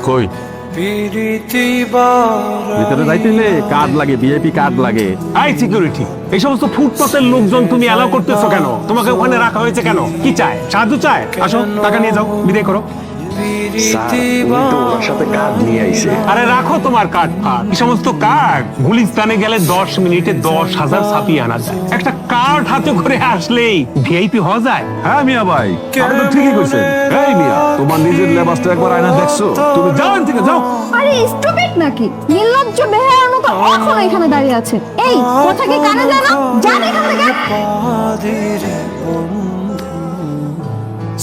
কই ভিতরে যাইতে হলে কার্ড লাগে, ভিআইপি কার্ড লাগে। আই সিকিউরিটি, এই সমস্ত ফুটপাতের লোকজন তুমি অ্যালাউ করতেছো কেন? তোমাকে ওখানে রাখা হয়েছে কেন? কি চায়? সাহায্য চায়? আসো, টাকা নিয়ে যাও, বিদায় করো। আরে রাখো তোমার কার্ড ফার্ড। এই সমস্ত কার্ড গুলিস্তানে গেলে 10 মিনিটে 10,000 ছাপিয়ে আনা যায়। একটা কার্ড হাতে করে আসলেই ভিআইপি হওয়া যায়। হ্যাঁ মিয়া ভাই, আপনি তো ঠিকই কইছেন। এই মিয়া, তোমার নিজের লেবাসটা একবার আয়না দেখছো? তুমি যাও এখান থেকে, যাও। আরে স্টুপিড নাকি? নির্লজ্জ বেহায়ার মতো এখন এখানে দাঁড়িয়ে আছে। এই কথা কি কানে যায় না? যান এখান থেকে।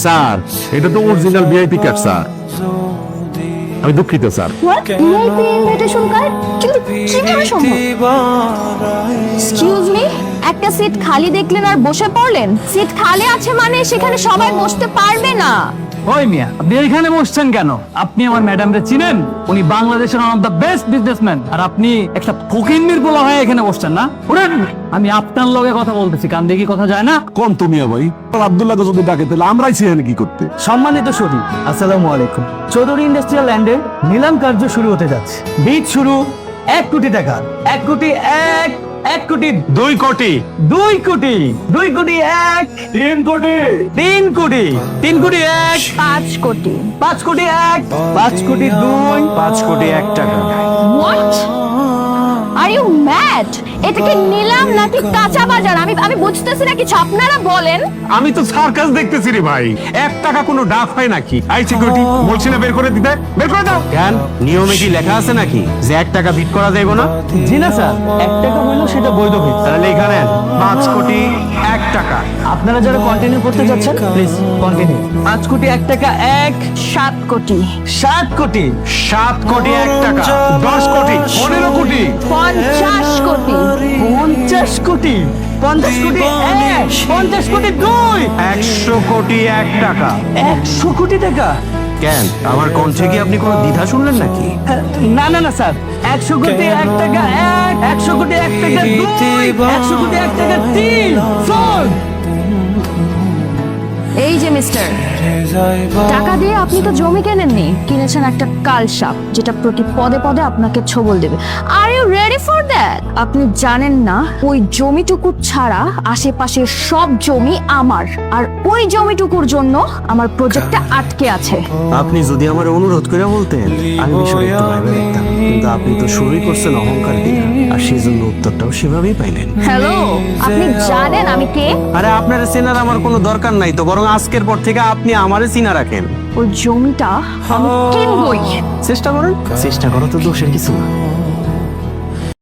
স্যার, এটা তো অরিজিনাল ভিআইপি কার্ড স্যার। আমি দুঃখিত sir. What? VIP invitation card? কিন্তু কিভাবে সম্ভব? এক্সকিউজ মি, একটা সিট খালি দেখলেন আর বসে পড়লেন? সিট খালি আছে মানে সেখানে সবাই বসতে পারবে না। ওই মিয়া, আপনি এখানে বসছেন কেন? আপনি আমার ম্যাডামরে চিনেন? উনি বাংলাদেশের one of the best businessman, আর আপনি একটা ফকিন্নির পোলা হয়ে এখানে বসছেন না? উঠেন, আমি আপনার লগে কথা বলতেছি, কান দিয়ে কি কথা যায় না? কোন তুমি ভাই? আব্দুল্লাহকে যদি ডাকে তাহলে আমরাই ছিলেন কি করতে? সম্মানিত সুধী, আসসালামু আলাইকুম। চৌধুরী ইন্ডাস্ট্রিয়াল ল্যান্ডে নিলাম কার্য শুরু হতে যাচ্ছে। বিড শুরু 1 কোটি টাকা। 1 কোটি 1 কোটি 2 কোটি 2 কোটি 2 কোটি 1 3 কোটি 3 কোটি 3 কোটি 1 5 কোটি। 5 কোটি 1 5 কোটি 2 5 কোটি 1 টাকা। হোয়াট? Are you mad? এটা কি নিলাম নাকি কাঁচা বাজার? আমি বুঝতেছি না কিছু, আপনারা বলেন। আমি তো সার্কাস দেখতেছি রে ভাই। 1 টাকা কোনো ডাক হয় নাকি? আই সিকিউরিটি, বলছি না বের করে দিতে, বের করে দাও। কেন, নিয়মে কি লেখা আছে নাকি যে 1 টাকা ভিট করা যাইব না? জি না স্যার, 1 টাকা হইলো সেটা বৈধ ভিত। তাহলে এখানে 5 কোটি 1 টাকা। আপনারা যারা কন্টিনিউ করতে যাচ্ছেন প্লিজ কন্টিনিউ। 5 কোটি 1 টাকা 7 কোটি 7 কোটি 7 কোটি 1 টাকা 10 কোটি 15 কোটি 50 কোটি 50 কোটি 50 কোটি 1 50 কোটি 2 100 কোটি 1 টাকা। 100 কোটি টাকা। কেন, আমার কণ্ঠে কি আপনি কোনো দ্বিধা শুনলেন নাকি? না না না স্যার, 100 কোটি 1 টাকা 1 100 কোটি 1 টাকা 2 100 কোটি 1 টাকা 3 4। এই যে মিস্টার, টাকা দিয়ে আপনি তো জমি কেনেননি, কিনেছেন একটা কালসাপ যেটা প্রতি পদে পদে আপনাকে ছোবল দেবে। Are you ready for that? আপনি জানেন না ওই জমিটুকু ছাড়া আশেপাশের সব জমি আমার, আর ওই জমিটুকুর জন্য আমার প্রজেক্টটা আটকে আছে। আপনি যদি আমার অনুরোধ করে বলতেন আমি বিষয়টা একটু ভাইবে দেখতাম, কিন্তু আপনি তো শুরুই করছেন অহংকার দিয়ে, আর সেই জন্য উত্তরটাও সেভাবেই পাইলেন। হ্যালো, আপনি জানেন আমি কে? আরে আপনার চেনার আমার কোনো দরকার নাই তো, বরং আজকের পর থেকে আপনি আমারে চিনা রাখেন। ওই জমিটা আমি কিনবই। চেষ্টা করেন, চেষ্টা করো তো দোষের কিছু না।